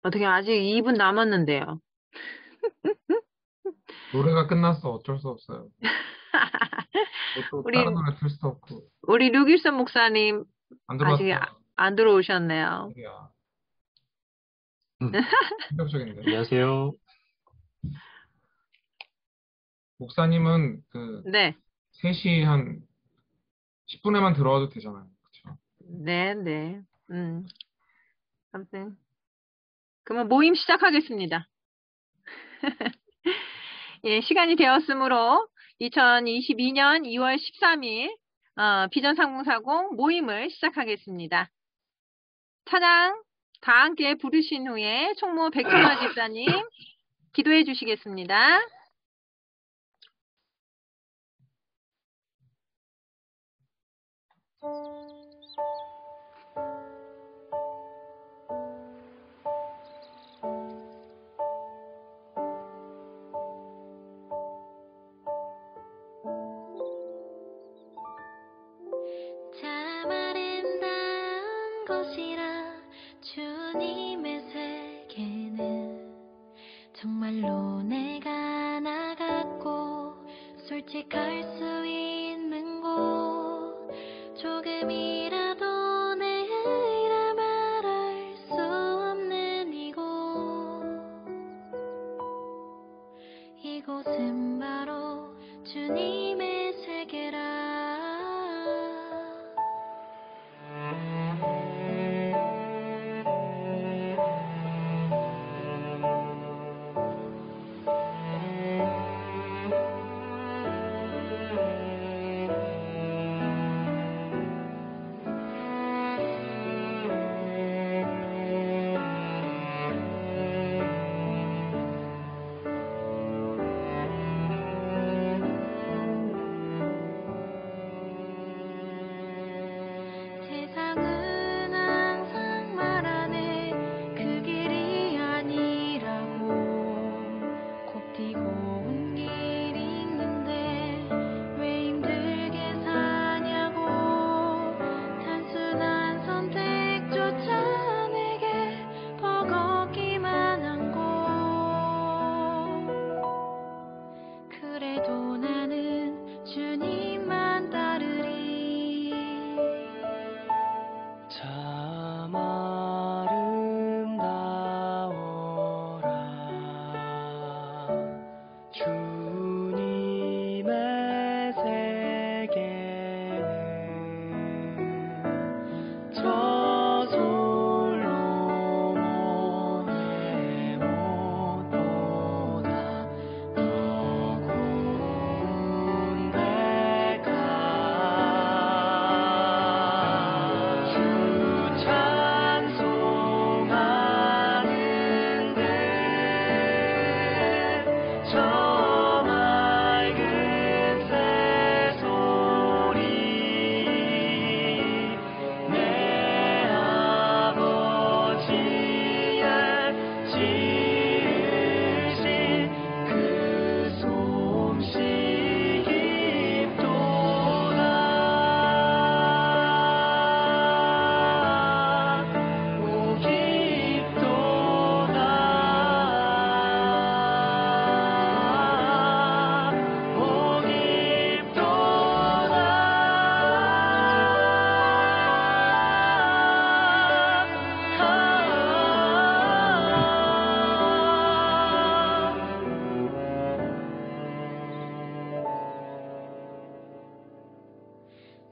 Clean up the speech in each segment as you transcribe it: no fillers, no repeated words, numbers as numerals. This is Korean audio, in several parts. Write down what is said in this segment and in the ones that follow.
어떻게 아직 2분 남았는데요. 노래가 끝났어. 어쩔 수 없어요. 또 다른 우리, 노래 틀 수도 없고. 우리 류길선 목사님 안 아직 들어왔다. 안 들어오셨네요. 이야, 음, 충격적인데. 안녕하세요. 목사님은 그 네, 3시 한 10분에만 들어와도 되잖아요. 그쵸? 네, 네. 아무튼. 그러면 모임 시작하겠습니다. 예, 시간이 되었으므로 2022년 2월 13일 비전 3040 모임을 시작하겠습니다. 찬양 다 함께 부르신 후에 총무 백승화 집사님 기도해 주시겠습니다. 참 아름다운 곳이라 주님의 세계는 정말로 내가 나갔고 솔직할 수 있는 곳 조금이라도 내 이라 말할 수 없는 이곳은 바로 주님의 세계라. 세상은 항상 말하네 그 길이 아니라고 곱디고 온 길이 있는데 왜 힘들게 사냐고 단순한 선택조차 내게 버겁기만 한 곳 그래도 나는 주님만 따르리. 참 아름다워라 주님의 세계는 저절로 모래 못보다 더 고운 데가 주 찬송하는데 저 맑은 새소리 내 아버지의 지으신 그 솜씨 깊도다 오 깊도다 오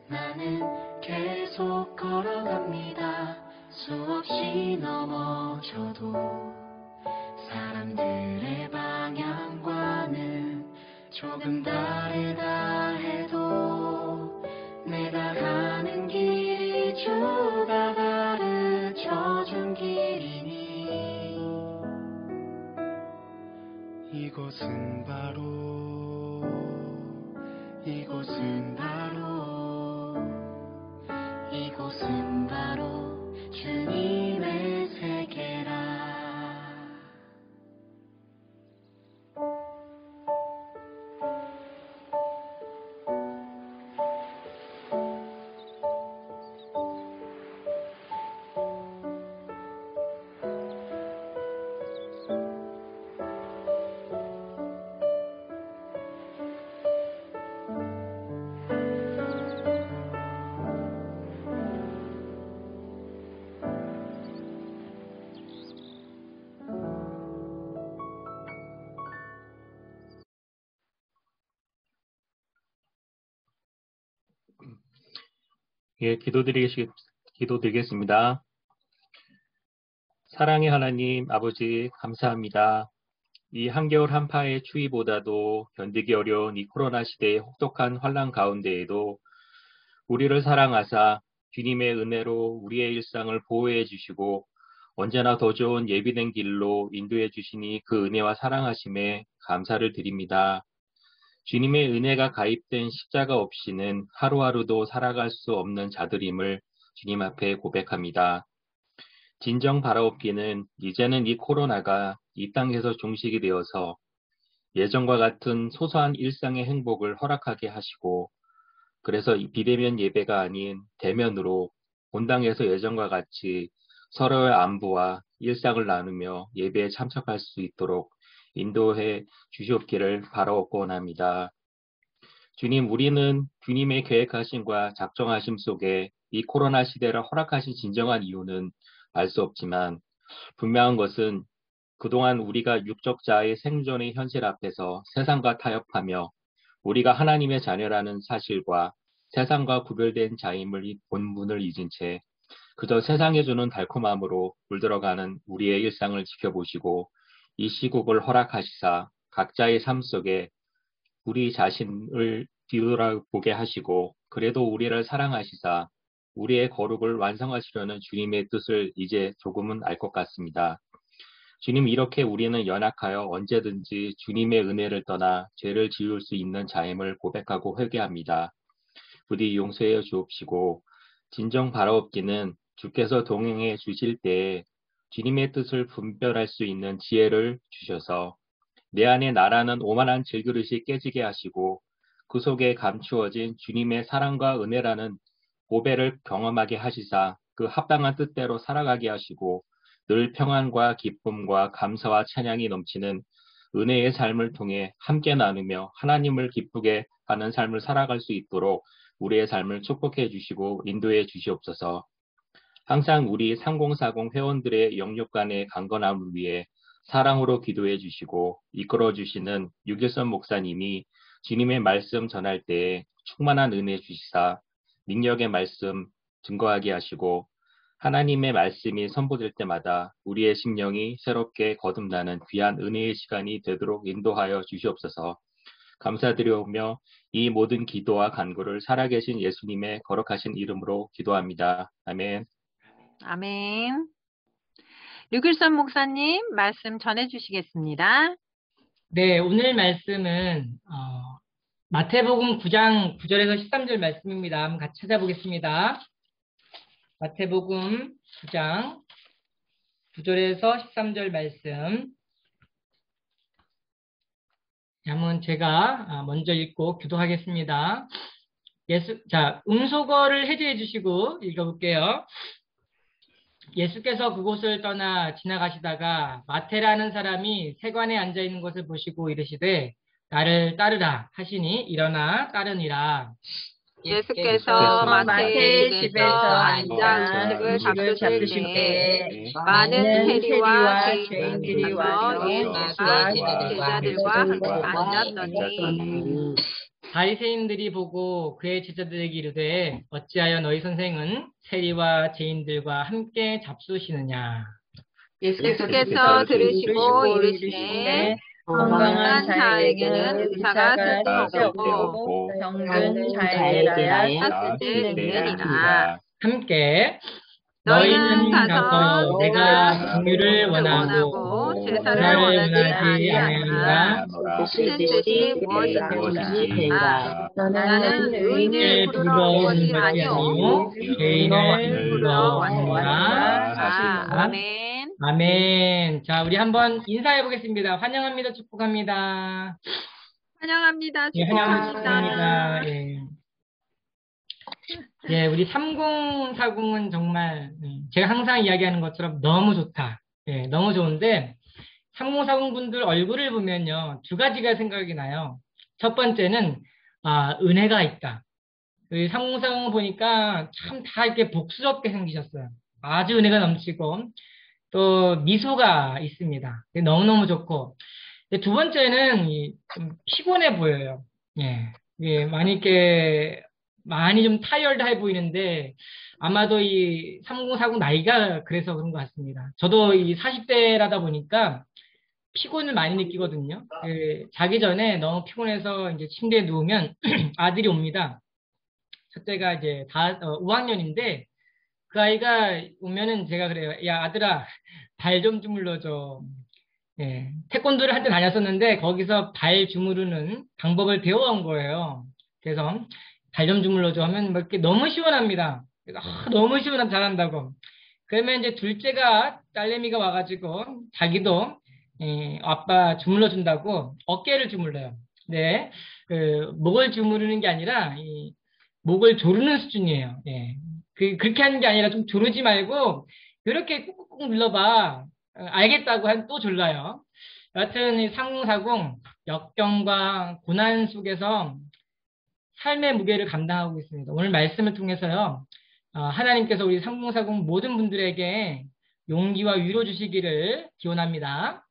나는 계속 걸어갑니다. 수없이 넘어져도 사람들의 방향과는 조금 다르다 해도 내가 가는 길이 주가 가르쳐준 길이니 이곳은 바로 주님의 세계라. 예, 기도드리겠습니다. 사랑의 하나님, 아버지, 감사합니다. 이 한겨울 한파의 추위보다도 견디기 어려운 이 코로나 시대의 혹독한 환란 가운데에도 우리를 사랑하사 주님의 은혜로 우리의 일상을 보호해 주시고 언제나 더 좋은 예비된 길로 인도해 주시니 그 은혜와 사랑하심에 감사를 드립니다. 주님의 은혜가 가입된 십자가 없이는 하루하루도 살아갈 수 없는 자들임을 주님 앞에 고백합니다. 진정 바라옵기는 이제는 이 코로나가 이 땅에서 종식이 되어서 예전과 같은 소소한 일상의 행복을 허락하게 하시고 그래서 비대면 예배가 아닌 대면으로 본당에서 예전과 같이 서로의 안부와 일상을 나누며 예배에 참석할 수 있도록 인도해 주시옵기를 바라옵고 원합니다. 주님, 우리는 주님의 계획하심과 작정하심 속에 이 코로나 시대를 허락하신 진정한 이유는 알 수 없지만 분명한 것은 그동안 우리가 육적자의 생존의 현실 앞에서 세상과 타협하며 우리가 하나님의 자녀라는 사실과 세상과 구별된 자임을 본분을 잊은 채 그저 세상에 주는 달콤함으로 물들어가는 우리의 일상을 지켜보시고 이 시국을 허락하시사 각자의 삶 속에 우리 자신을 뒤돌아보게 하시고 그래도 우리를 사랑하시사 우리의 거룩을 완성하시려는 주님의 뜻을 이제 조금은 알 것 같습니다. 주님, 이렇게 우리는 연약하여 언제든지 주님의 은혜를 떠나 죄를 지을 수 있는 자임을 고백하고 회개합니다. 부디 용서해 주옵시고 진정 바라옵기는 주께서 동행해 주실 때에 주님의 뜻을 분별할 수 있는 지혜를 주셔서 내 안에 나라는 오만한 질그릇이 깨지게 하시고 그 속에 감추어진 주님의 사랑과 은혜라는 보배를 경험하게 하시사 그 합당한 뜻대로 살아가게 하시고 늘 평안과 기쁨과 감사와 찬양이 넘치는 은혜의 삶을 통해 함께 나누며 하나님을 기쁘게 하는 삶을 살아갈 수 있도록 우리의 삶을 축복해 주시고 인도해 주시옵소서. 항상 우리 3040 회원들의 영육 간의 강건함을 위해 사랑으로 기도해 주시고 이끌어 주시는 유길선 목사님이 주님의 말씀 전할 때에 충만한 은혜 주시사 능력의 말씀 증거하게 하시고 하나님의 말씀이 선포될 때마다 우리의 심령이 새롭게 거듭나는 귀한 은혜의 시간이 되도록 인도하여 주시옵소서. 감사드리오며 이 모든 기도와 간구를 살아계신 예수님의 거룩하신 이름으로 기도합니다. 아멘. 아멘. 류길선 목사님 말씀 전해주시겠습니다. 네, 오늘 말씀은 마태복음 9장 9절에서 13절 말씀입니다. 한번 같이 찾아보겠습니다. 마태복음 9장 9절에서 13절 말씀. 한번 제가 먼저 읽고 기도하겠습니다. 음소거를 해제해 주시고 읽어볼게요. 예수께서 그곳을 떠나 지나가시다가 마태라는 사람이 세관에 앉아 있는 것을 보시고 이르시되 나를 따르라 하시니 일어나 따르니라. 예수께서 마태의 집에서 앉아 음식을 잡수실 때에 많은 세리와 죄인들이 와서 예수와 제자들과 함께 앉았더니 바리새인들이 보고 그의 제자들에게 이르되 어찌하여 너희 선생은 세리와 죄인들과 함께 잡수시느냐. 예수께서 들으시고 이르시되 건강한 자에게는 의사가 쓸데없고 병든 자에게라야 쓸데있느니라. 함께 너희는 가서 내가 긍휼을 원하고 제사를 원하지 아니하노라 하시는 뜻이 무엇인지 되라. 나는 의인을 부르러 온 것이 아니오 죄인을 부르러 왔노라. 아멘. 아멘. 자, 우리 한번 인사해 보겠습니다. 환영합니다. 축복합니다. 환영합니다. 예, 축복합니다. 환영합니다. 예. 예, 우리 3040은 정말 제가 항상 이야기하는 것처럼 너무 좋다. 예, 너무 좋은데 3040 분들 얼굴을 보면요. 두 가지가 생각이 나요. 첫 번째는 은혜가 있다. 3040 보니까 참 다 이렇게 복스럽게 생기셨어요. 아주 은혜가 넘치고 또 미소가 있습니다. 너무너무 좋고 두 번째는 좀 피곤해 보여요. 예, 많이 이렇게 많이 좀 타이어드해 보이는데 아마도 이 3040 나이가 그래서 그런 것 같습니다. 저도 이 40대라다 보니까 피곤을 많이 느끼거든요. 자기 전에 너무 피곤해서 이제 침대에 누우면 아들이 옵니다. 첫째가 이제 5학년인데 그 아이가 오면은 제가 그래요. 야, 아들아, 발 좀 주물러줘. 예, 태권도를 한때 다녔었는데 거기서 발 주무르는 방법을 배워온 거예요. 그래서 발 좀 주물러줘 하면 뭐 이렇게 너무 시원합니다. 그래서 너무 시원하면 잘한다고. 그러면 이제 둘째가 딸내미가 와가지고 자기도 아빠 주물러 준다고 어깨를 주물러요. 네, 목을 주무르는 게 아니라 이 목을 조르는 수준이에요. 예. 그렇게 하는 게 아니라 좀 조르지 말고 이렇게 꾹꾹꾹 눌러봐. 알겠다고 한 또 졸라요. 여하튼 이 3040 역경과 고난 속에서 삶의 무게를 감당하고 있습니다. 오늘 말씀을 통해서요. 하나님께서 우리 3040 모든 분들에게 용기와 위로 주시기를 기원합니다.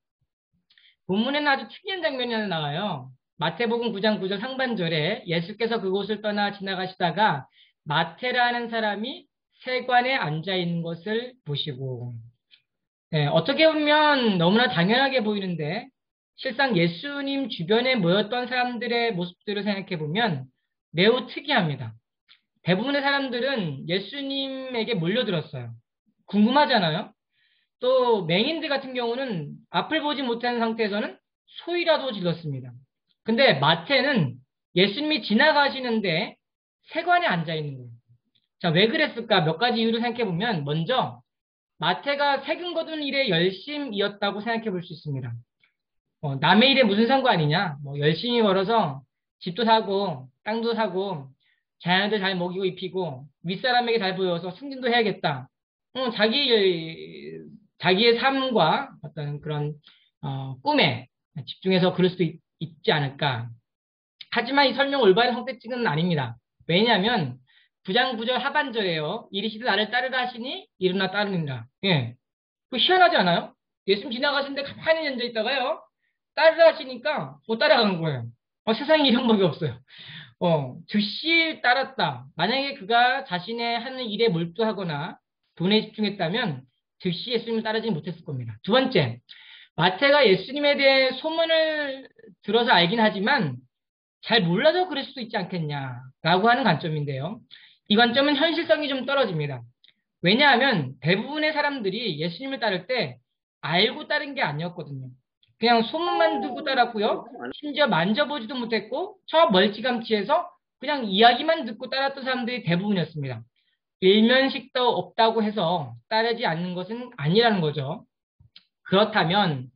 본문에는 아주 특이한 장면이 하나 나와요. 마태복음 9장 9절 상반절에 예수께서 그곳을 떠나 지나가시다가 마태라는 사람이 세관에 앉아 있는 것을 보시고, 네, 어떻게 보면 너무나 당연하게 보이는데 실상 예수님 주변에 모였던 사람들의 모습들을 생각해 보면 매우 특이합니다. 대부분의 사람들은 예수님에게 몰려들었어요. 궁금하잖아요. 또 맹인들 같은 경우는 앞을 보지 못하는 상태에서는 소리라도 질렀습니다. 근데 마태는 예수님이 지나가시는데 세관에 앉아 있는 거예요. 자, 왜 그랬을까? 몇 가지 이유를 생각해 보면 먼저 마태가 세금 거둔 일에 열심이었다고 생각해 볼 수 있습니다. 남의 일에 무슨 상관이냐? 뭐 열심히 벌어서 집도 사고 땅도 사고 자녀들 잘 먹이고 입히고 윗사람에게 잘 보여서 승진도 해야겠다. 자기의 삶과 어떤 그런 꿈에 집중해서 그럴 수도 있지 않을까. 하지만 이 설명 올바른 선택지는 아닙니다. 왜냐하면 9장 9절 하반절에요. 이르시되 나를 따르라 하시니 일어나 따르니라. 예. 그 희한하지 않아요? 예수님 지나가시는데 가만히 앉아 있다가요. 따르라 하시니까 따라간 거예요. 세상에 이런 법이 없어요. 즉시 따랐다. 만약에 그가 자신의 하는 일에 몰두하거나 돈에 집중했다면 즉시 예수님을 따르지 못했을 겁니다. 두 번째, 마태가 예수님에 대해 소문을 들어서 알긴 하지만 잘 몰라서 그럴 수도 있지 않겠냐라고 하는 관점인데요. 이 관점은 현실성이 좀 떨어집니다. 왜냐하면 대부분의 사람들이 예수님을 따를 때 알고 따른 게 아니었거든요. 그냥 소문만 듣고 따랐고요. 심지어 만져보지도 못했고 저 멀찌감치해서 그냥 이야기만 듣고 따랐던 사람들이 대부분이었습니다. 일면식도 없다고 해서 따르지 않는 것은 아니라는 거죠. 그렇다면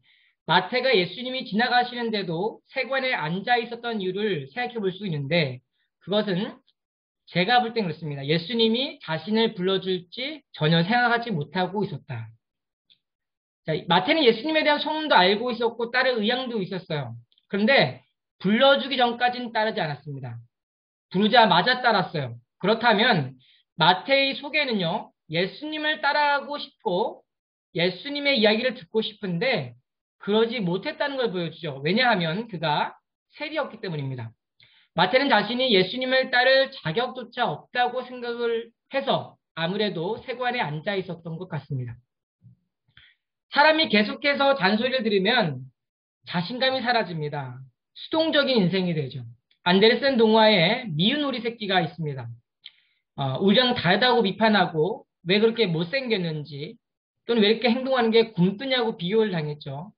마태가 예수님이 지나가시는데도 세관에 앉아 있었던 이유를 생각해 볼 수 있는데 그것은 제가 볼 땐 그렇습니다. 예수님이 자신을 불러줄지 전혀 생각하지 못하고 있었다. 자, 마태는 예수님에 대한 소문도 알고 있었고 따를 의향도 있었어요. 그런데 불러주기 전까지는 따르지 않았습니다. 부르자마자 따랐어요. 그렇다면 마태의 속에는요. 예수님을 따라하고 싶고 예수님의 이야기를 듣고 싶은데 그러지 못했다는 걸 보여주죠. 왜냐하면 그가 세리였기 때문입니다. 마태는 자신이 예수님을 따를 자격조차 없다고 생각을 해서 아무래도 세관에 앉아 있었던 것 같습니다. 사람이 계속해서 잔소리를 들으면 자신감이 사라집니다. 수동적인 인생이 되죠. 안데르센 동화에 미운 오리 새끼가 있습니다. 우리랑 다르다고 비판하고 왜 그렇게 못생겼는지 또는 왜 이렇게 행동하는 게 굼뜨냐고 비교를 당했죠.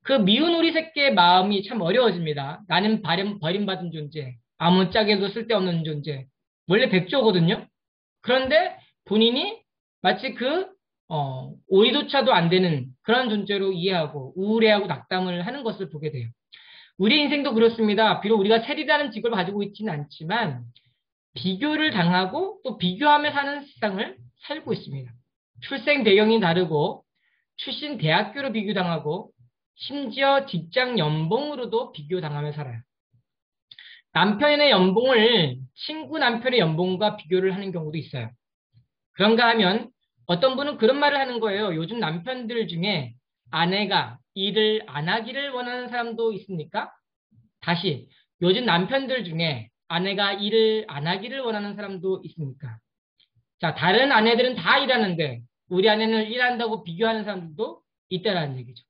그 미운 오리 새끼의 마음이 참 어려워집니다. 나는 버림받은 존재, 아무짝에도 쓸데없는 존재. 원래 백조거든요. 그런데 본인이 마치 오리조차도 안 되는 그런 존재로 이해하고 우울해하고 낙담을 하는 것을 보게 돼요. 우리 인생도 그렇습니다. 비록 우리가 세리라는 직업을 가지고 있지는 않지만 비교를 당하고 또 비교하며 사는 세상을 살고 있습니다. 출생 배경이 다르고 출신 대학교로 비교당하고 심지어 직장 연봉으로도 비교당하며 살아요. 남편의 연봉을 친구 남편의 연봉과 비교를 하는 경우도 있어요. 그런가 하면 어떤 분은 그런 말을 하는 거예요. 요즘 남편들 중에 아내가 일을 안 하기를 원하는 사람도 있습니까? 다시 요즘 남편들 중에 아내가 일을 안 하기를 원하는 사람도 있습니까? 자, 다른 아내들은 다 일하는데 우리 아내는 일한다고 비교하는 사람들도 있다라는 얘기죠.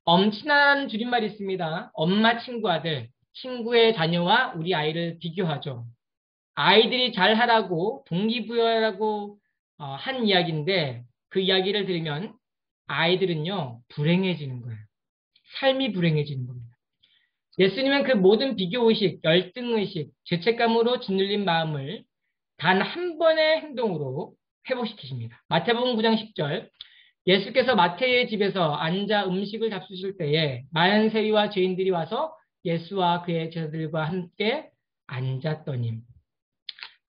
엄친아라는 줄임말이 있습니다. 엄마 친구 아들, 친구의 자녀와 우리 아이를 비교하죠. 아이들이 잘하라고 동기부여라고 한 이야기인데 그 이야기를 들으면 아이들은요 불행해지는 거예요. 삶이 불행해지는 겁니다. 예수님은 그 모든 비교의식, 열등의식, 죄책감으로 짓눌린 마음을 단 한 번의 행동으로 회복시키십니다. 마태복음 9장 10절 예수께서 마태의 집에서 앉아 음식을 잡수실 때에 많은 세리와 죄인들이 와서 예수와 그의 제자들과 함께 앉았더니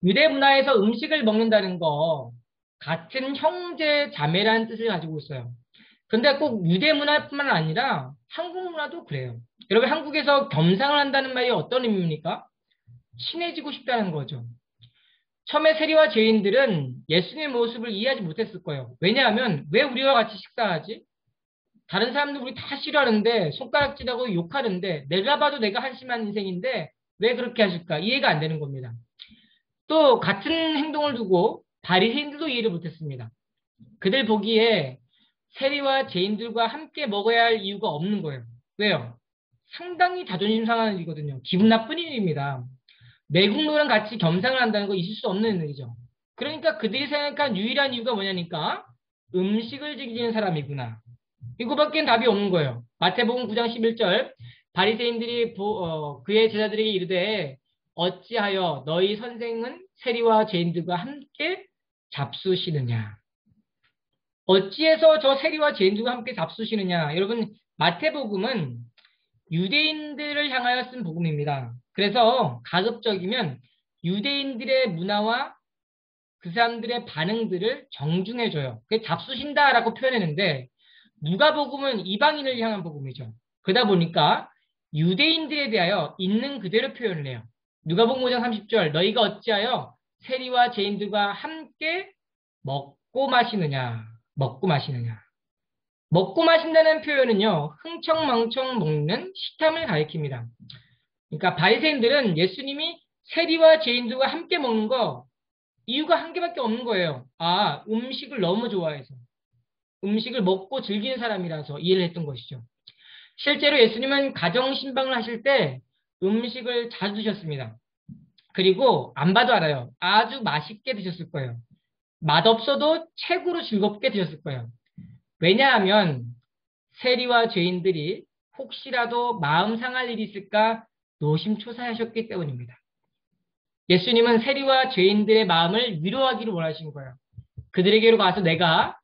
유대 문화에서 음식을 먹는다는 거 같은 형제 자매라는 뜻을 가지고 있어요. 그런데 꼭 유대 문화뿐만 아니라 한국 문화도 그래요. 여러분 한국에서 겸상을 한다는 말이 어떤 의미입니까? 친해지고 싶다는 거죠. 처음에 세리와 죄인들은 예수님의 모습을 이해하지 못했을 거예요. 왜냐하면 왜 우리와 같이 식사하지? 다른 사람들 우리 다 싫어하는데 손가락질하고 욕하는데 내가 봐도 내가 한심한 인생인데 왜 그렇게 하실까? 이해가 안 되는 겁니다. 또 같은 행동을 두고 바리새인들도 이해를 못했습니다. 그들 보기에 세리와 죄인들과 함께 먹어야 할 이유가 없는 거예요. 왜요? 상당히 자존심 상하는 일이거든요. 기분 나쁜 일입니다. 내국노랑 같이 겸상을 한다는 거 있을 수 없는 일이죠. 그러니까 그들이 생각한 유일한 이유가 뭐냐니까 음식을 즐기는 사람이구나. 이거밖에 답이 없는 거예요. 마태복음 9장 11절 바리새인들이 그의 제자들에게 이르되 어찌하여 너희 선생은 세리와 죄인들과 함께 잡수시느냐. 어찌해서 저 세리와 죄인들과 함께 잡수시느냐. 여러분 마태복음은 유대인들을 향하여 쓴 복음입니다. 그래서 가급적이면 유대인들의 문화와 그 사람들의 반응들을 정중해줘요. 그게 잡수신다라고 표현했는데 누가복음은 이방인을 향한 복음이죠. 그러다 보니까 유대인들에 대하여 있는 그대로 표현을 해요. 누가복음 5장 30절 너희가 어찌하여 세리와 죄인들과 함께 먹고 마시느냐. 먹고 마시느냐. 먹고 마신다는 표현은요. 흥청망청 먹는 식탐을 가리킵니다. 그러니까 바리새인들은 예수님이 세리와 죄인들과 함께 먹는 거 이유가 한 개밖에 없는 거예요. 아, 음식을 너무 좋아해서. 음식을 먹고 즐기는 사람이라서 이해를 했던 것이죠. 실제로 예수님은 가정신방을 하실 때 음식을 자주 드셨습니다. 그리고 안 봐도 알아요. 아주 맛있게 드셨을 거예요. 맛없어도 최고로 즐겁게 드셨을 거예요. 왜냐하면 세리와 죄인들이 혹시라도 마음 상할 일이 있을까 노심초사하셨기 때문입니다. 예수님은 세리와 죄인들의 마음을 위로하기를 원하신 거예요. 그들에게로 가서 내가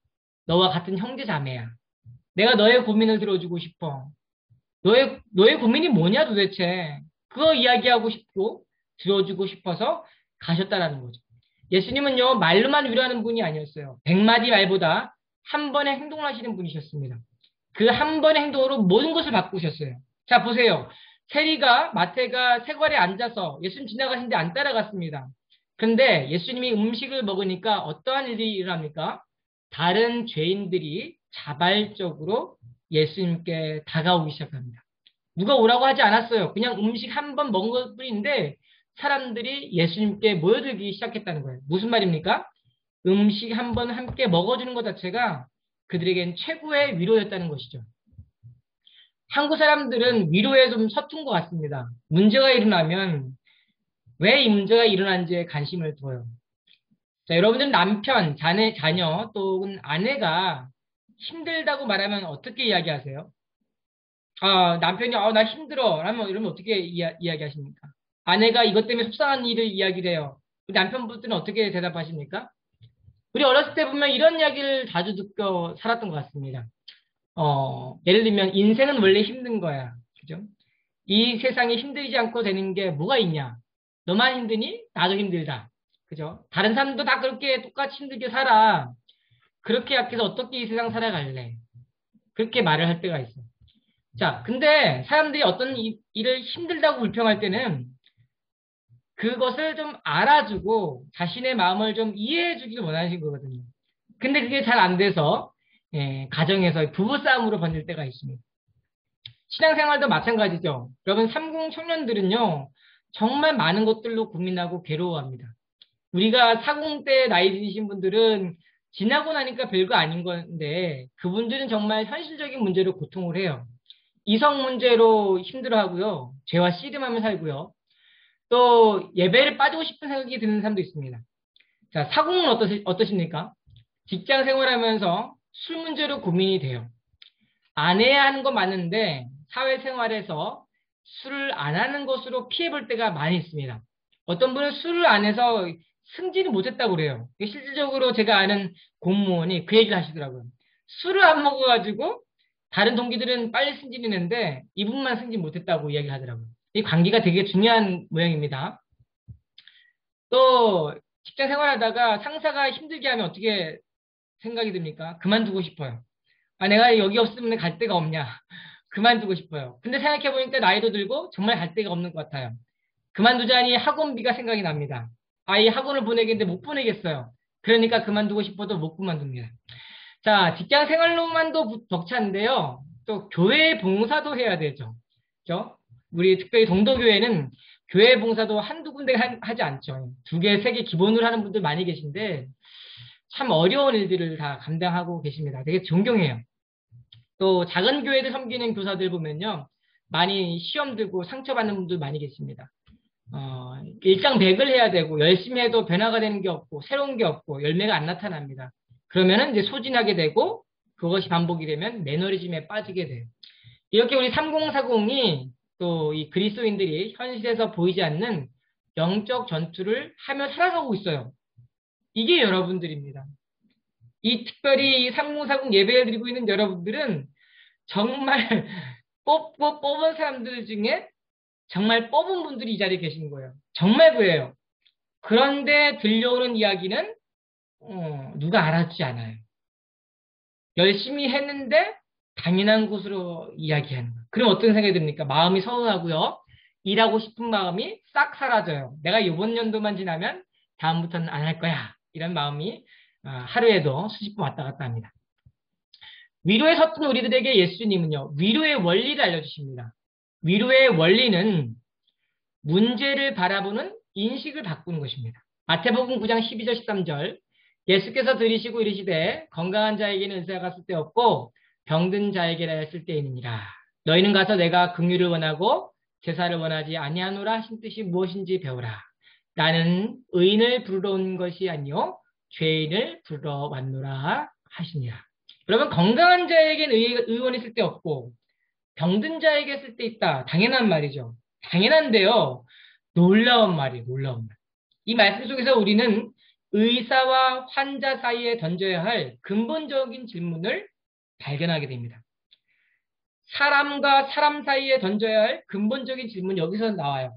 너와 같은 형제 자매야. 내가 너의 고민을 들어주고 싶어. 너의 고민이 뭐냐 도대체. 그거 이야기하고 싶고 들어주고 싶어서 가셨다라는 거죠. 예수님은요 말로만 위로하는 분이 아니었어요. 100마디 말보다 한 번의 행동을 하시는 분이셨습니다. 그 한 번의 행동으로 모든 것을 바꾸셨어요. 자 보세요. 세리가 마태가 세관에 앉아서 예수님 지나가시는데 안 따라갔습니다. 그런데 예수님이 음식을 먹으니까 어떠한 일이 일어납니까? 다른 죄인들이 자발적으로 예수님께 다가오기 시작합니다. 누가 오라고 하지 않았어요. 그냥 음식 한 번 먹은 것 뿐인데 사람들이 예수님께 모여들기 시작했다는 거예요. 무슨 말입니까? 음식 한 번 함께 먹어주는 것 자체가 그들에겐 최고의 위로였다는 것이죠. 한국 사람들은 위로에 좀 서툰 것 같습니다. 문제가 일어나면 왜 이 문제가 일어난지에 관심을 둬요. 자, 여러분들은 남편, 자녀 또는 아내가 힘들다고 말하면 어떻게 이야기하세요? 남편이 나 힘들어 라면 이러면 어떻게 이야기하십니까? 아내가 이것 때문에 속상한 일을 이야기를 해요. 남편분들은 어떻게 대답하십니까? 우리 어렸을 때 보면 이런 이야기를 자주 듣고 살았던 것 같습니다. 예를 들면 인생은 원래 힘든 거야. 그죠? 이 세상에 힘들지 않고 되는 게 뭐가 있냐? 너만 힘드니? 나도 힘들다. 그죠? 다른 사람도 다 그렇게 똑같이 힘들게 살아. 그렇게 약해서 어떻게 이 세상 살아갈래? 그렇게 말을 할 때가 있어. 자, 근데 사람들이 어떤 일을 힘들다고 불평할 때는 그것을 좀 알아주고 자신의 마음을 좀 이해해 주기를 원하시는 거거든요. 근데 그게 잘 안 돼서 가정에서 부부싸움으로 번질 때가 있습니다. 신앙생활도 마찬가지죠. 여러분 30 청년들은요. 정말 많은 것들로 고민하고 괴로워합니다. 우리가 40대 나이 드신 분들은 지나고 나니까 별거 아닌 건데 그분들은 정말 현실적인 문제로 고통을 해요. 이성 문제로 힘들어하고요. 죄와 씨름하며 살고요. 또 예배를 빠지고 싶은 생각이 드는 사람도 있습니다. 자, 40은 어떠십니까? 직장 생활하면서 술 문제로 고민이 돼요. 안 해야 하는 건 맞는데 사회생활에서 술을 안 하는 것으로 피해볼 때가 많이 있습니다. 어떤 분은 술을 안 해서 승진을 못했다고 그래요. 실질적으로 제가 아는 공무원이 그 얘기를 하시더라고요. 술을 안 먹어가지고 다른 동기들은 빨리 승진했는데 이분만 승진 못했다고 이야기를 하더라고요. 이 관계가 되게 중요한 모양입니다. 또 직장 생활하다가 상사가 힘들게 하면 어떻게 생각이 듭니까? 그만두고 싶어요. 아, 내가 여기 없으면 갈 데가 없냐. 그만두고 싶어요. 근데 생각해보니까 나이도 들고 정말 갈 데가 없는 것 같아요. 그만두자니 학원비가 생각이 납니다. 아이 학원을 보내겠는데 못 보내겠어요. 그러니까 그만두고 싶어도 못 그만둡니다. 자, 직장 생활로만도 벅찬데요. 또 교회 봉사도 해야 되죠. 그죠? 우리 특별히 동도교회는 교회 봉사도 한두 군데 하지 않죠. 2개, 3개 기본으로 하는 분들 많이 계신데 참 어려운 일들을 다 감당하고 계십니다. 되게 존경해요. 또 작은 교회를 섬기는 교사들 보면요. 많이 시험 들고 상처받는 분들 많이 계십니다. 일장백을 해야 되고 열심히 해도 변화가 되는 게 없고 새로운 게 없고 열매가 안 나타납니다. 그러면은 이제 소진하게 되고 그것이 반복이 되면 매너리즘에 빠지게 돼요. 이렇게 우리 3040이 또 이 그리스도인들이 현실에서 보이지 않는 영적 전투를 하며 살아가고 있어요. 이게 여러분들입니다. 이 특별히 3040 예배를 드리고 있는 여러분들은 정말 뽑은 사람들 중에 정말 뽑은 분들이 이 자리에 계신 거예요. 정말 그래요. 그런데 들려오는 이야기는 누가 알아주지 않아요. 열심히 했는데 당연한 것으로 이야기하는 거예요. 그럼 어떤 생각이 듭니까? 마음이 서운하고요. 일하고 싶은 마음이 싹 사라져요. 내가 이번 연도만 지나면 다음부터는 안 할 거야. 이런 마음이 하루에도 수십 번 왔다 갔다 합니다. 위로에 섰던 우리들에게 예수님은요. 위로의 원리를 알려주십니다. 위로의 원리는 문제를 바라보는 인식을 바꾸는 것입니다. 마태복음 9장 12절 13절 예수께서 들이시고 이르시되 건강한 자에게는 의사가 쓸데없고 병든 자에게라 쓸데있느니라. 너희는 가서 내가 긍휼을 원하고 제사를 원하지 아니하노라 하신 뜻이 무엇인지 배우라. 나는 의인을 부르러 온 것이 아니요 죄인을 부르러 왔노라 하시니라. 여러분 건강한 자에게는 의원이 쓸데없고 병든 자에게 쓸데있다. 당연한 말이죠. 당연한데요. 놀라운 말이에요. 놀라운 말. 이 말씀 속에서 우리는 의사와 환자 사이에 던져야 할 근본적인 질문을 발견하게 됩니다. 사람과 사람 사이에 던져야 할 근본적인 질문이 여기서 나와요.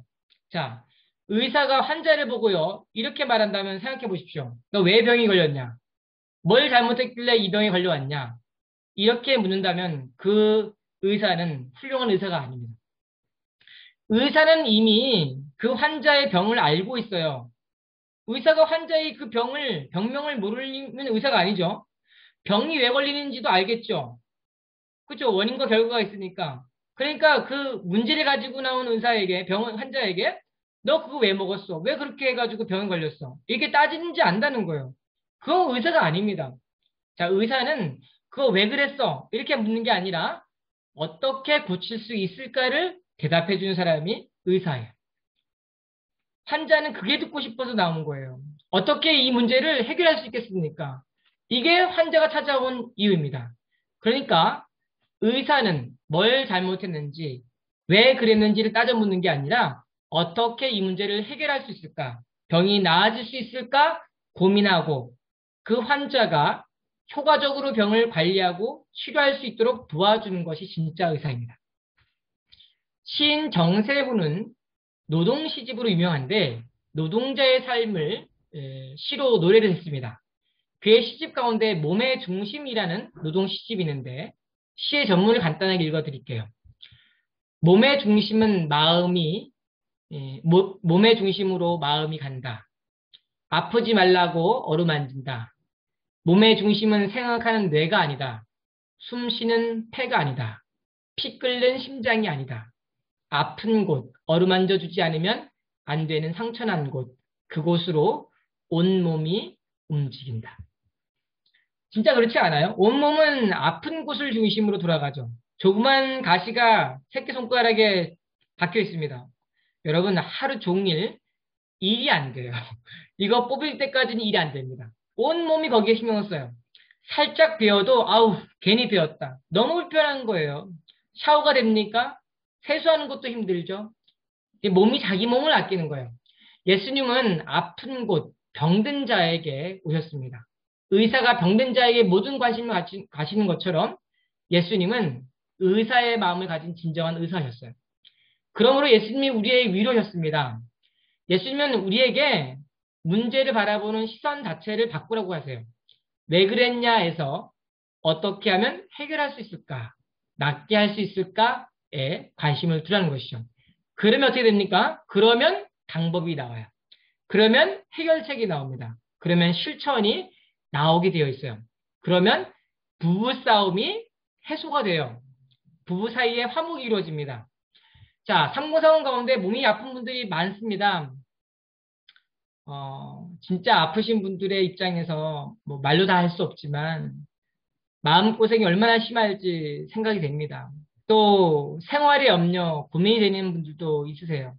자, 의사가 환자를 보고요. 이렇게 말한다면 생각해 보십시오. 너 왜 병이 걸렸냐? 뭘 잘못했길래 이 병이 걸려왔냐? 이렇게 묻는다면 그 의사는 훌륭한 의사가 아닙니다. 의사는 이미 그 환자의 병을 알고 있어요. 의사가 환자의 그 병명을 모르면 의사가 아니죠. 병이 왜 걸리는지도 알겠죠. 그렇죠. 원인과 결과가 있으니까. 그러니까 그 문제를 가지고 나온 의사에게, 환자에게 너 그거 왜 먹었어? 왜 그렇게 해가지고 병에 걸렸어? 이렇게 따지는지 안다는 거예요. 그건 의사가 아닙니다. 자, 의사는 그거 왜 그랬어? 이렇게 묻는 게 아니라 어떻게 고칠 수 있을까를 대답해 주는 사람이 의사예요. 환자는 그게 듣고 싶어서 나온 거예요. 어떻게 이 문제를 해결할 수 있겠습니까? 이게 환자가 찾아온 이유입니다. 그러니까 의사는 뭘 잘못했는지, 왜 그랬는지를 따져 묻는 게 아니라 어떻게 이 문제를 해결할 수 있을까? 병이 나아질 수 있을까? 고민하고 그 환자가 효과적으로 병을 관리하고 치료할 수 있도록 도와주는 것이 진짜 의사입니다. 시인 정세훈은 노동시집으로 유명한데 노동자의 삶을 시로 노래를 했습니다. 그의 시집 가운데 몸의 중심이라는 노동시집이 있는데 시의 전문을 간단하게 읽어드릴게요. 몸의 중심은 몸의 중심으로 마음이 간다. 아프지 말라고 어루만진다. 몸의 중심은 생각하는 뇌가 아니다. 숨 쉬는 폐가 아니다. 피 끓는 심장이 아니다. 아픈 곳 어루만져 주지 않으면 안 되는 상처난 곳, 그곳으로 온몸이 움직인다. 진짜 그렇지 않아요? 온몸은 아픈 곳을 중심으로 돌아가죠. 조그만 가시가 새끼손가락에 박혀 있습니다. 여러분, 하루 종일 일이 안 돼요. 이거 뽑을 때까지는 일이 안 됩니다. 온몸이 거기에 신경을 써요. 살짝 베어도 아우 괜히 베었다. 너무 불편한 거예요. 샤워가 됩니까? 세수하는 것도 힘들죠. 몸이 자기 몸을 아끼는 거예요. 예수님은 아픈 곳, 병든 자에게 오셨습니다. 의사가 병든 자에게 모든 관심을 가시는 것처럼 예수님은 의사의 마음을 가진 진정한 의사셨어요. 그러므로 예수님이 우리의 위로셨습니다. 예수님은 우리에게 문제를 바라보는 시선 자체를 바꾸라고 하세요. 왜 그랬냐에서 어떻게 하면 해결할 수 있을까? 낫게 할 수 있을까에 관심을 두라는 것이죠. 그러면 어떻게 됩니까? 그러면 방법이 나와요. 그러면 해결책이 나옵니다. 그러면 실천이 나오게 되어 있어요. 그러면 부부싸움이 해소가 돼요. 부부 사이에 화목이 이루어집니다. 자, 삼고사원 가운데 몸이 아픈 분들이 많습니다. 진짜 아프신 분들의 입장에서 뭐 말로 다 할 수 없지만 마음고생이 얼마나 심할지 생각이 됩니다. 또 생활의 염려, 고민이 되는 분들도 있으세요.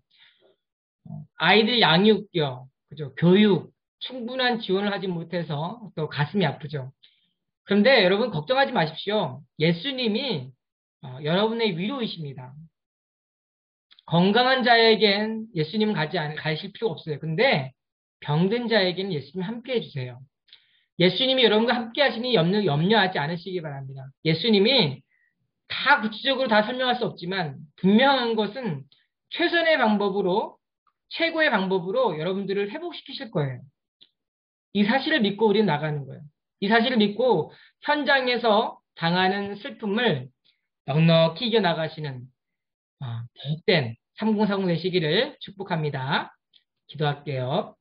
아이들 양육교, 그죠? 교육, 충분한 지원을 하지 못해서 또 가슴이 아프죠. 그런데 여러분 걱정하지 마십시오. 예수님이 여러분의 위로이십니다. 건강한 자에겐 예수님은 가실 필요가 없어요. 근데 병든 자에게는 예수님 함께 해주세요. 예수님이 여러분과 함께 하시니 염려하지 않으시기 바랍니다. 예수님이 다 구체적으로 다 설명할 수 없지만 분명한 것은 최선의 방법으로 최고의 방법으로 여러분들을 회복시키실 거예요. 이 사실을 믿고 우리는 나가는 거예요. 이 사실을 믿고 현장에서 당하는 슬픔을 넉넉히 이겨나가시는 복된 3040 되시기를 축복합니다. 기도할게요.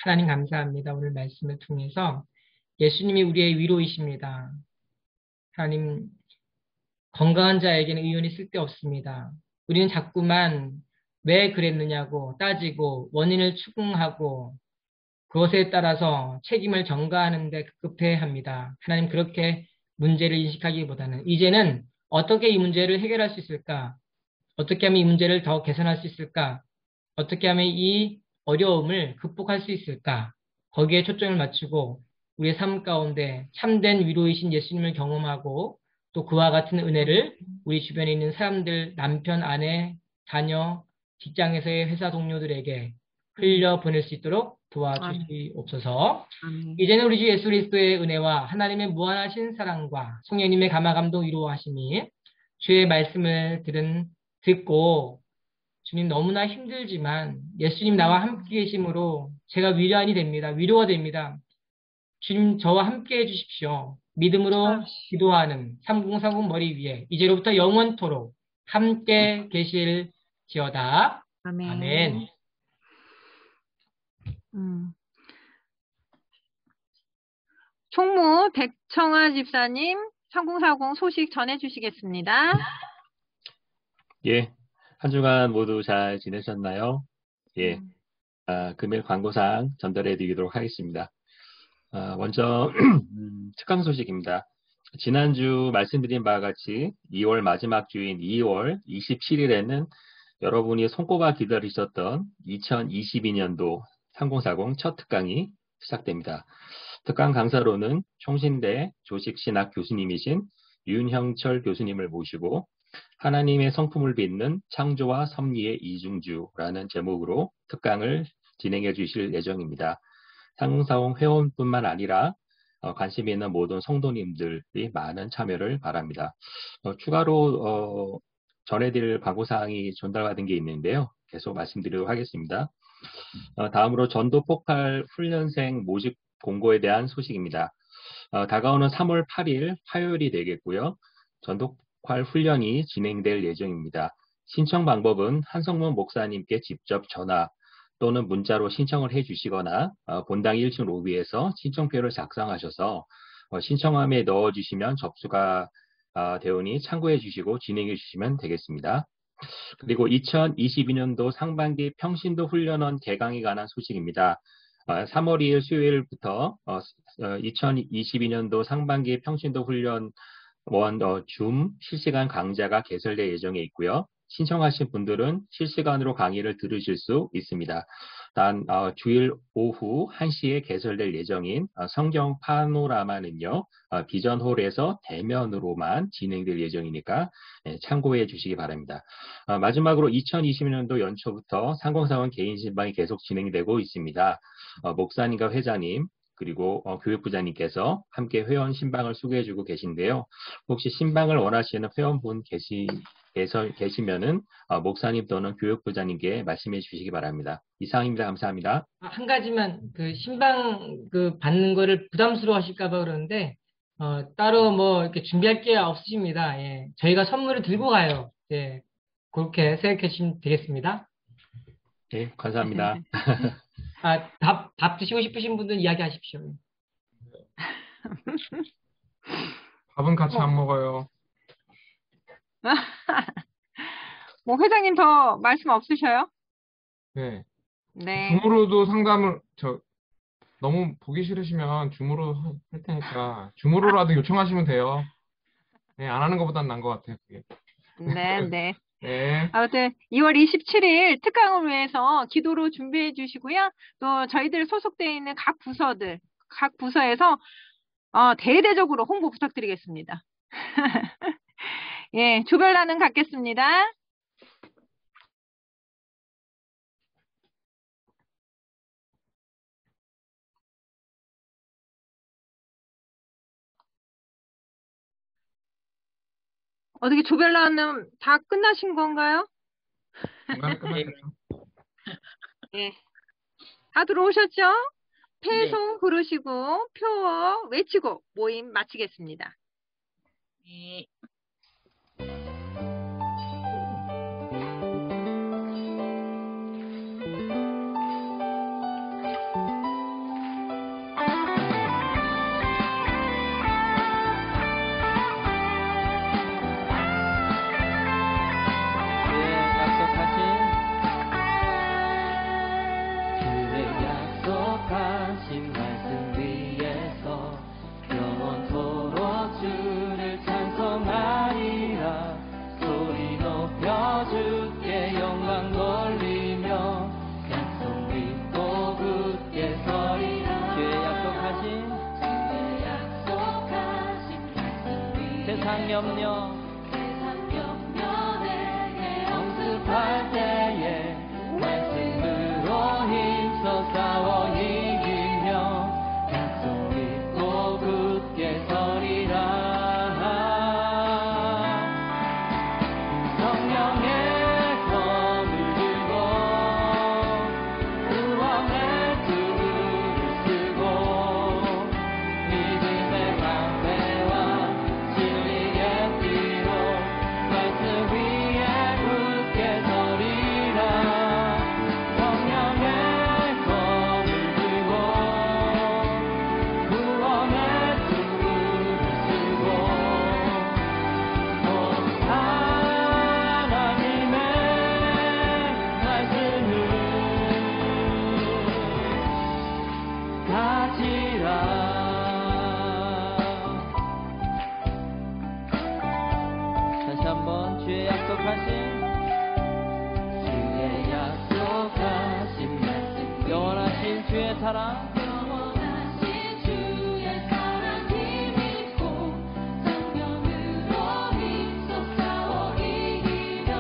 하나님 감사합니다. 오늘 말씀을 통해서 예수님이 우리의 위로이십니다. 하나님 건강한 자에게는 의논이 쓸데없습니다. 우리는 자꾸만 왜 그랬느냐고 따지고 원인을 추궁하고 그것에 따라서 책임을 전가하는 데 급급해합니다. 하나님 그렇게 문제를 인식하기보다는 이제는 어떻게 이 문제를 해결할 수 있을까? 어떻게 하면 이 문제를 더 개선할 수 있을까? 어떻게 하면 이 어려움을 극복할 수 있을까? 거기에 초점을 맞추고 우리의 삶 가운데 참된 위로이신 예수님을 경험하고 또 그와 같은 은혜를 우리 주변에 있는 사람들, 남편, 아내, 자녀, 직장에서의 회사 동료들에게 흘려보낼 수 있도록 도와주시옵소서. 이제는 우리 주 예수 그리스도의 은혜와 하나님의 무한하신 사랑과 성령님의 감화감동 위로하심이 주의 말씀을 듣고 주님 너무나 힘들지만 예수님 나와 함께 계심으로 제가 위안이 됩니다. 위로가 됩니다. 주님 저와 함께 해주십시오. 믿음으로 기도하는 3040 머리 위에 이제로부터 영원토록 함께 계실지어다. 아멘. 총무 백청아 집사님 3040 소식 전해주시겠습니다. 예, 한 주간 모두 잘 지내셨나요? 예, 금일 광고사항 전달해 드리도록 하겠습니다. 먼저 특강 소식입니다. 지난주 말씀드린 바와 같이 2월 마지막 주인 2월 27일에는 여러분이 손꼽아 기다리셨던 2022년도 3040 첫 특강이 시작됩니다. 특강 강사로는 총신대 조식신학 교수님이신 윤형철 교수님을 모시고 하나님의 성품을 믿는 창조와 섭리의 이중주라는 제목으로 특강을 진행해 주실 예정입니다. 3040 회원뿐만 아니라 관심 있는 모든 성도님들이 많은 참여를 바랍니다. 추가로 전해드릴 광고사항이 전달받은 게 있는데요. 계속 말씀드리도록 하겠습니다. 다음으로 전도폭발 훈련생 모집 공고에 대한 소식입니다. 다가오는 3월 8일 화요일이 되겠고요. 전도폭발 훈련이 진행될 예정입니다. 신청 방법은 한성문 목사님께 직접 전화 또는 문자로 신청을 해주시거나 본당 1층 로비에서 신청표를 작성하셔서 신청함에 넣어주시면 접수가 되오니 참고해 주시고 진행해 주시면 되겠습니다. 그리고 2022년도 상반기 평신도 훈련원 개강에 관한 소식입니다. 3월 2일 수요일부터 2022년도 상반기 평신도 훈련원 줌 실시간 강좌가 개설될 예정에 있고요. 신청하신 분들은 실시간으로 강의를 들으실 수 있습니다. 단 주일 오후 1시에 개설될 예정인 성경 파노라마는요. 비전홀에서 대면으로만 진행될 예정이니까 참고해 주시기 바랍니다. 마지막으로 2020년도 연초부터 상공사원 개인 신방이 계속 진행되고 있습니다. 목사님과 회장님 그리고 교육부장님께서 함께 회원 신방을 소개해주고 계신데요. 혹시 신방을 원하시는 회원분 계시면은 목사님 또는 교육부장님께 말씀해 주시기 바랍니다. 이상입니다. 감사합니다. 한 가지만 그 신방 그 받는 거를 부담스러워 하실까 봐 그러는데 따로 뭐 이렇게 준비할 게 없으십니다. 예. 저희가 선물을 들고 가요. 예. 그렇게 생각해 주시면 되겠습니다. 네, 감사합니다. 밥 드시고 싶으신 분들은 이야기하십시오. 밥은 같이 안 먹어요. 뭐 회장님 더 말씀 없으셔요? 네. 네. 줌으로도 상담을 너무 보기 싫으시면 줌으로 할 테니까 줌으로라도 요청하시면 돼요. 네, 안 하는 것보단 나은 것 같아요. 그게. 네, 네. 네. 아무튼 2월 27일 특강을 위해서 기도로 준비해 주시고요. 또 저희들 소속되어 있는 각 부서에서 대대적으로 홍보 부탁드리겠습니다. 예, 조별단은 갖겠습니다. 어떻게 조별단은 다 끝나신 건가요? 중간에 끝났겠죠. 예. 다 들어오셨죠? 패송 부르시고 표어 외치고 모임 마치겠습니다. 네. 약속하신 말씀 위에서 영원토록 주를 찬송하리라. 소리 높여 주께 영광 돌리며 약속 믿고 굳게 서리라. 주의 약속하신 말씀 위에 세상 염려 언습할 때에 말씀으로 힘써 싸워 이기며 약속 믿고 굳게 서리라. 성령의 검을 들고 구원의 툴을 쓰고 믿음의 방패와 진리의 띠로 말씀 위에 굳게 서리라. 성령의 검을 들고 구원의 툴을 쓰고 하나님의 말씀을 가지라. 다시 한번 주의 약속하신 말씀 영원하신 주의 사랑 힘입고 성령으로 힘써 싸워 이기며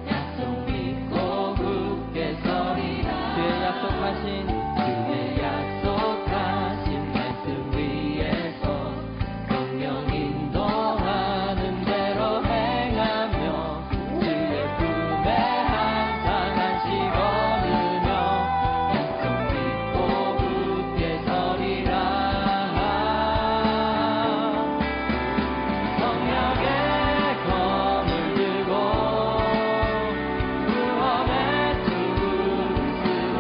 약속 믿고 굳게 서리라. 주의 약속하신 말씀 위에서 성령 인도하는 대로 행하며 주의 품에 항상 안식 얻으며 약속 믿고 굳게 서리라. 성령의 검을 들고 구원의 툴을 쓰고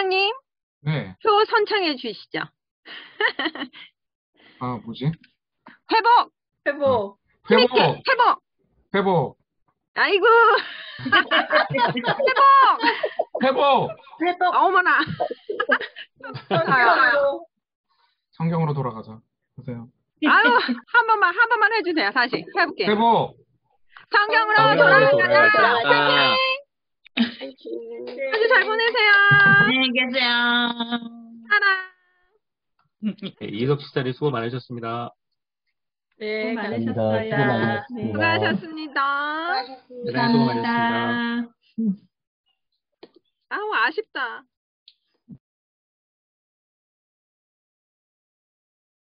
팀장님, 네. 표 선창해 주시죠. 아, 뭐지? 회복! 회복. 회복! 회복! 회복! 아이고, 회복! 회복! 회복. 어머나. 성경으로 돌아가자. 보세요. 아유, 한 번만 해주세요. 다시 해볼게요. 회복! 성경으로 성경으로 돌아가자. 돌아가자. 아주 잘 보내세요. 안녕히 계세요. 사랑. 네, 이석 시스터님 수고 많으셨습니다. 네, 감사합니다. 감사합니다. 수고 네. 수고하셨습니다. 네, 수고 많으셨습니다. 아우, 아쉽다.